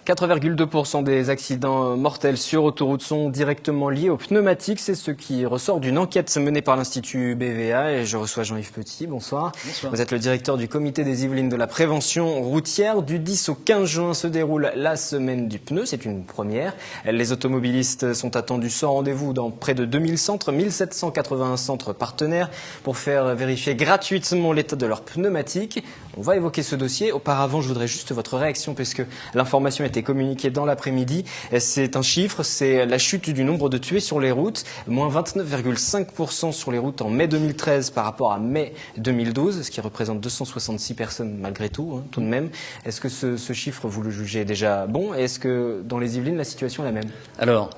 4,2% des accidents mortels sur autoroute sont directement liés aux pneumatiques. C'est ce qui ressort d'une enquête menée par l'Institut BVA. Et je reçois Jean-Yves Petit. Bonsoir. Bonsoir. Vous êtes le directeur du comité des Yvelines de la prévention routière. Du 10 au 15 juin se déroule la semaine du pneu. C'est une première. Les automobilistes sont attendus sans rendez-vous dans près de 2000 centres, 1781 centres partenaires pour faire vérifier gratuitement l'état de leurs pneumatiques. On va évoquer ce dossier. Auparavant, je voudrais juste votre réaction puisque l'information a été communiquée dans l'après-midi. C'est un chiffre, c'est la chute du nombre de tués sur les routes, moins 29,5% sur les routes en mai 2013 par rapport à mai 2012, ce qui représente 266 personnes malgré tout, tout de même. Est-ce que ce chiffre, vous le jugez déjà bon? Et est-ce que dans les Yvelines, la situation est la même? Alors,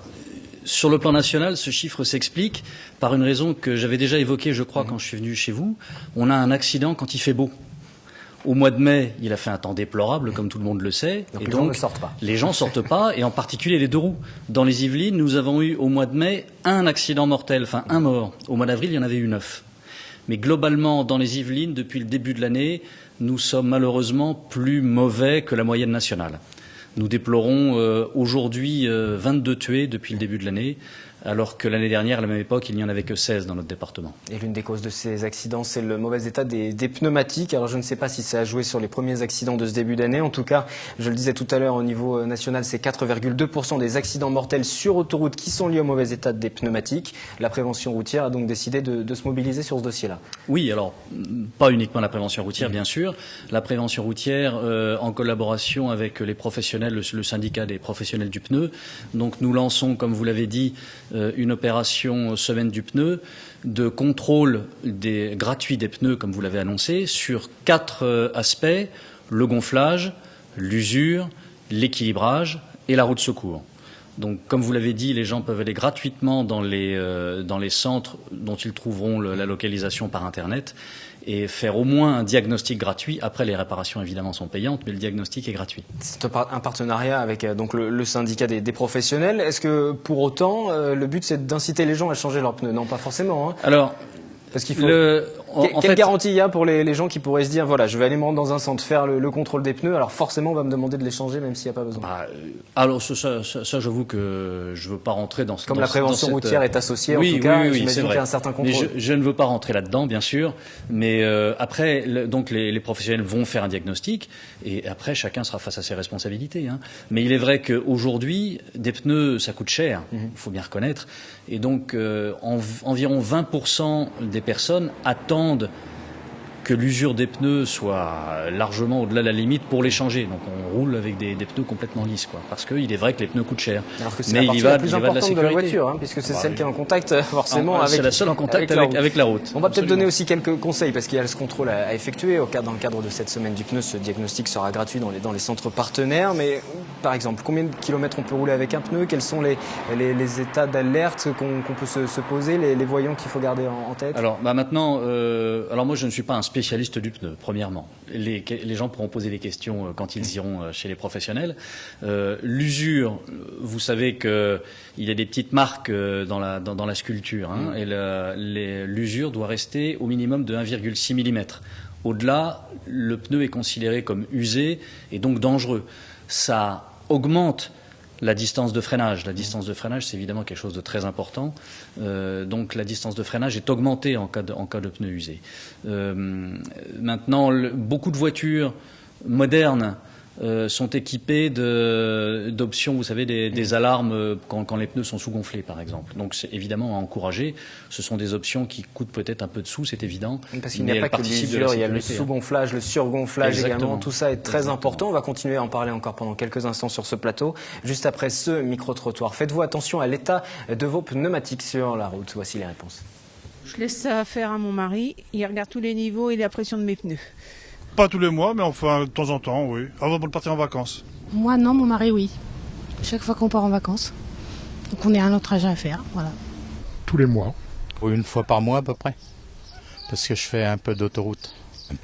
sur le plan national, ce chiffre s'explique par une raison que j'avais déjà évoquée, je crois, quand je suis venu chez vous. On a un accident quand il fait beau. Au mois de mai, il a fait un temps déplorable, comme tout le monde le sait. Donc les gens ne sortent pas. Les gens ne sortent pas, et en particulier les deux roues. Dans les Yvelines, nous avons eu au mois de mai un accident mortel, enfin un mort. Au mois d'avril, il y en avait eu 9. Mais globalement, dans les Yvelines, depuis le début de l'année, nous sommes malheureusement plus mauvais que la moyenne nationale. Nous déplorons aujourd'hui 22 tués depuis le début de l'année, alors que l'année dernière, à la même époque, il n'y en avait que 16 dans notre département. Et l'une des causes de ces accidents, c'est le mauvais état des pneumatiques. Alors je ne sais pas si ça a joué sur les premiers accidents de ce début d'année. En tout cas, je le disais tout à l'heure, au niveau national, c'est 4,2% des accidents mortels sur autoroute qui sont liés au mauvais état des pneumatiques. La prévention routière a donc décidé de se mobiliser sur ce dossier-là. Oui, alors, pas uniquement la prévention routière, bien sûr. La prévention routière, en collaboration avec les professionnels, le syndicat des professionnels du pneu. Donc nous lançons, comme vous l'avez dit, une opération semaine du pneu de contrôle gratuit des pneus, comme vous l'avez annoncé, sur 4 aspects: le gonflage, l'usure, l'équilibrage et la roue de secours. Donc, comme vous l'avez dit, les gens peuvent aller gratuitement dans les centres dont ils trouveront la localisation par Internet et faire au moins un diagnostic gratuit. Après, les réparations, évidemment, sont payantes, mais le diagnostic est gratuit. C'est un partenariat avec donc le syndicat des professionnels. Est-ce que, pour autant, le but, c'est d'inciter les gens à changer leurs pneus? Non, pas forcément. Alors, parce qu'il faut... Quelle garantie il y a pour les gens qui pourraient se dire, voilà, je vais aller me rendre dans un centre, faire le contrôle des pneus, alors forcément on va me demander de les changer même s'il n'y a pas besoin? Alors ça j'avoue que je ne veux pas rentrer dans ce... Comme la prévention routière est associée, oui, en tout cas, oui, j'imagine qu'il y a un certain contrôle. Mais je ne veux pas rentrer là-dedans, bien sûr, mais après, donc les professionnels vont faire un diagnostic, et après chacun sera face à ses responsabilités. Mais il est vrai qu'aujourd'hui, des pneus, ça coûte cher, il faut bien reconnaître, et donc environ 20% des personnes attendent que l'usure des pneus soit largement au-delà de la limite pour les changer. Donc on roule avec des pneus complètement lisses, parce qu'il est vrai que les pneus coûtent cher. Alors que c'est la partie la plus importante de la voiture, puisque c'est celle qui est en contact forcément avec... C'est la seule en contact avec la route. On va peut-être donner aussi quelques conseils, parce qu'il y a ce contrôle à effectuer. Dans le cadre de cette semaine du pneu, ce diagnostic sera gratuit dans les centres partenaires. Mais par exemple, combien de kilomètres on peut rouler avec un pneu? Quels sont les états d'alerte qu'on peut se poser, les voyants qu'il faut garder en tête? Alors maintenant, alors moi je ne suis pas un spécialiste du pneu, premièrement. Les gens pourront poser des questions quand ils iront chez les professionnels. L'usure, vous savez qu'il y a des petites marques dans la sculpture, et l'usure doit rester au minimum de 1,6 mm. Au-delà, le pneu est considéré comme usé et donc dangereux. Ça augmente la distance de freinage. La distance de freinage, c'est évidemment quelque chose de très important. Donc la distance de freinage est augmentée en cas de pneus usés. Maintenant, beaucoup de voitures modernes sont équipées d'options, vous savez, des alarmes quand les pneus sont sous-gonflés, par exemple. Donc c'est évidemment à encourager. Ce sont des options qui coûtent peut-être un peu de sous, c'est évident. Parce qu'il n'y a pas que l'usure, il y a le sous-gonflage, le surgonflage également. Tout ça est très important. On va continuer à en parler encore pendant quelques instants sur ce plateau. Juste après ce micro-trottoir, faites-vous attention à l'état de vos pneumatiques sur la route? Voici les réponses. Je laisse ça faire à mon mari. Il regarde tous les niveaux et la pression de mes pneus. Pas tous les mois, mais enfin de temps en temps, oui. Avant de partir en vacances. Moi non, mon mari oui. Chaque fois qu'on part en vacances. Donc on a un autre trajet à faire, voilà. Tous les mois. Une fois par mois à peu près. Parce que je fais un peu d'autoroute.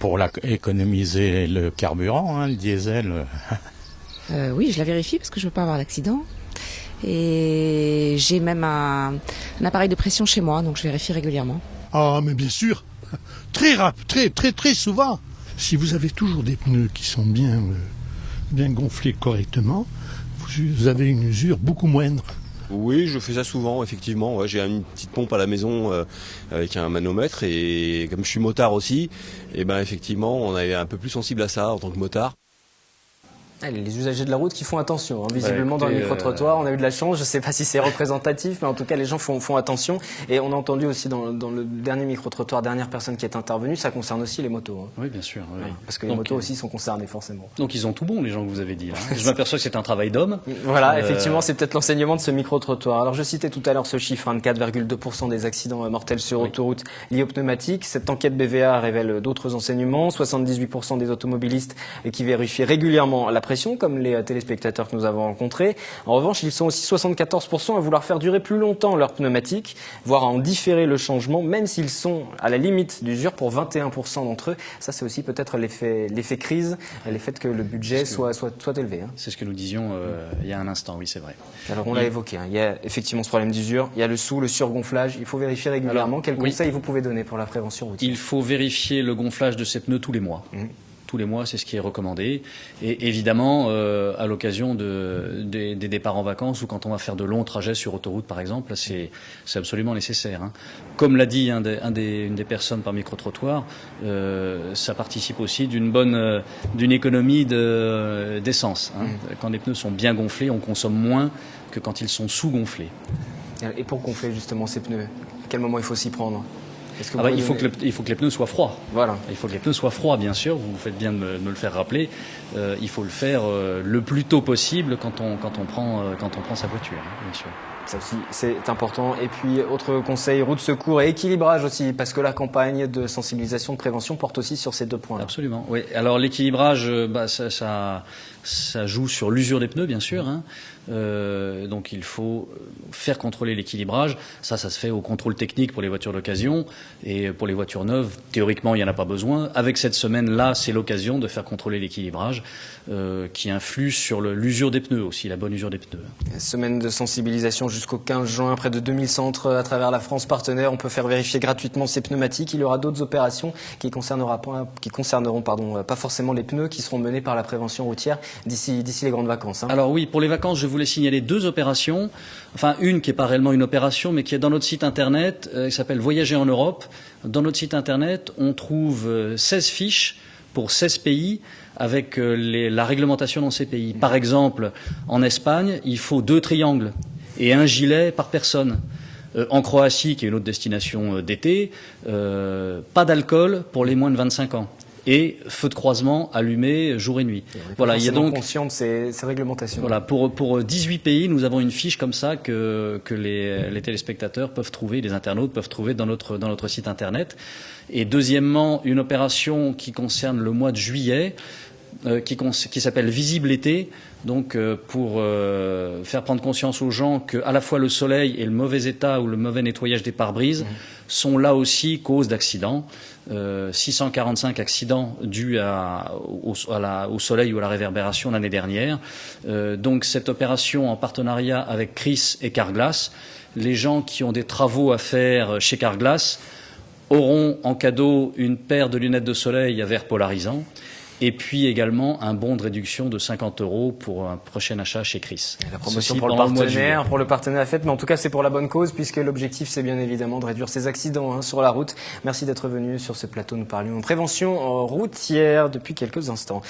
Pour économiser le carburant, le diesel. Oui, je la vérifie parce que je veux pas avoir d'accident. Et j'ai même un appareil de pression chez moi, donc je vérifie régulièrement. Ah, mais bien sûr. Très souvent. Si vous avez toujours des pneus qui sont bien bien gonflé correctement, vous avez une usure beaucoup moindre. Oui, je fais ça souvent, effectivement. Ouais, j'ai une petite pompe à la maison avec un manomètre et comme je suis motard aussi, et ben effectivement, on est un peu plus sensible à ça en tant que motard. Les usagers de la route qui font attention, hein, visiblement dans le micro-trottoir, on a eu de la chance, je ne sais pas si c'est représentatif, mais en tout cas les gens font attention. Et on a entendu aussi dans le dernier micro-trottoir, dernière personne qui est intervenue, ça concerne aussi les motos. Hein. Oui, bien sûr. Oui. Ouais, parce que les motos aussi sont concernées forcément. Donc ils ont tout bon, les gens que vous avez dit. Là. Je m'aperçois que c'est un travail d'homme. Voilà, effectivement, c'est peut-être l'enseignement de ce micro-trottoir. Alors je citais tout à l'heure ce chiffre, 24,2% des accidents mortels sur autoroute liés aux pneumatiques. Cette enquête BVA révèle d'autres enseignements, 78% des automobilistes qui vérifient régulièrement la pression, comme les téléspectateurs que nous avons rencontrés. En revanche, ils sont aussi 74% à vouloir faire durer plus longtemps leur pneumatique, voire à en différer le changement, même s'ils sont à la limite d'usure pour 21% d'entre eux. Ça, c'est aussi peut-être l'effet crise, l'effet que le budget soit élevé. Hein. C'est ce que nous disions il y a un instant, oui, c'est vrai. Alors, on l'a évoqué, hein. Il y a effectivement ce problème d'usure, il y a le surgonflage. Il faut vérifier régulièrement. Quels conseils vous pouvez donner pour la prévention routière ? Il faut vérifier le gonflage de ces pneus tous les mois. Tous les mois, c'est ce qui est recommandé. Et évidemment, à l'occasion des départs en vacances ou quand on va faire de longs trajets sur autoroute, par exemple, c'est absolument nécessaire. Hein. Comme l'a dit une des personnes par micro-trottoir, ça participe aussi d'une économie d'essence. Hein. Quand les pneus sont bien gonflés, on consomme moins que quand ils sont sous-gonflés. Et pour gonfler justement ces pneus, à quel moment il faut s'y prendre ? Il faut que les pneus soient froids. Voilà. Il faut que les pneus soient froids, bien sûr. Vous faites bien de me le faire rappeler. Il faut le faire le plus tôt possible quand on prend sa voiture, hein, bien sûr. Ça aussi, c'est important. Et puis, autre conseil, route secours et équilibrage aussi, parce que la campagne de sensibilisation, de prévention porte aussi sur ces deux points. Absolument, oui. Alors, l'équilibrage, ça joue sur l'usure des pneus, bien sûr. Hein. Donc, il faut faire contrôler l'équilibrage. Ça se fait au contrôle technique pour les voitures d'occasion. Et pour les voitures neuves, théoriquement, il n'y en a pas besoin. Avec cette semaine-là, c'est l'occasion de faire contrôler l'équilibrage qui influe sur l'usure des pneus aussi, la bonne usure des pneus. Semaine de sensibilisation jusqu'au 15 juin, près de 2000 centres à travers la France partenaires. On peut faire vérifier gratuitement ces pneumatiques. Il y aura d'autres opérations qui concerneront pas forcément les pneus, qui seront menées par la prévention routière d'ici les grandes vacances. Hein. Alors oui, pour les vacances, je voulais signaler deux opérations. Enfin, une qui n'est pas réellement une opération, mais qui est dans notre site internet, qui s'appelle Voyager en Europe. Dans notre site internet, on trouve 16 fiches pour 16 pays avec la réglementation dans ces pays. Par exemple, en Espagne, il faut 2 triangles et 1 gilet par personne. En Croatie, qui est une autre destination d'été, pas d'alcool pour les moins de 25 ans. Et feu de croisement allumé jour et nuit. Voilà, il y a donc conscient de ces réglementations. Voilà, pour 18 pays, nous avons une fiche comme ça que les téléspectateurs peuvent trouver, les internautes peuvent trouver dans notre site internet. Et deuxièmement, une opération qui concerne le mois de juillet, qui s'appelle Visible été, donc pour faire prendre conscience aux gens que à la fois le soleil et le mauvais état ou le mauvais nettoyage des pare-brises sont là aussi cause d'accidents. 645 accidents dus au soleil ou à la réverbération l'année dernière. Donc cette opération en partenariat avec Chris et Carglass, les gens qui ont des travaux à faire chez Carglass auront en cadeau une paire de lunettes de soleil à verre polarisant. Et puis également un bon de réduction de 50 € pour un prochain achat chez Chris. Et la promotion pour le partenaire faite, mais en tout cas c'est pour la bonne cause puisque l'objectif c'est bien évidemment de réduire ces accidents sur la route. Merci d'être venu sur ce plateau, nous parlions prévention routière depuis quelques instants.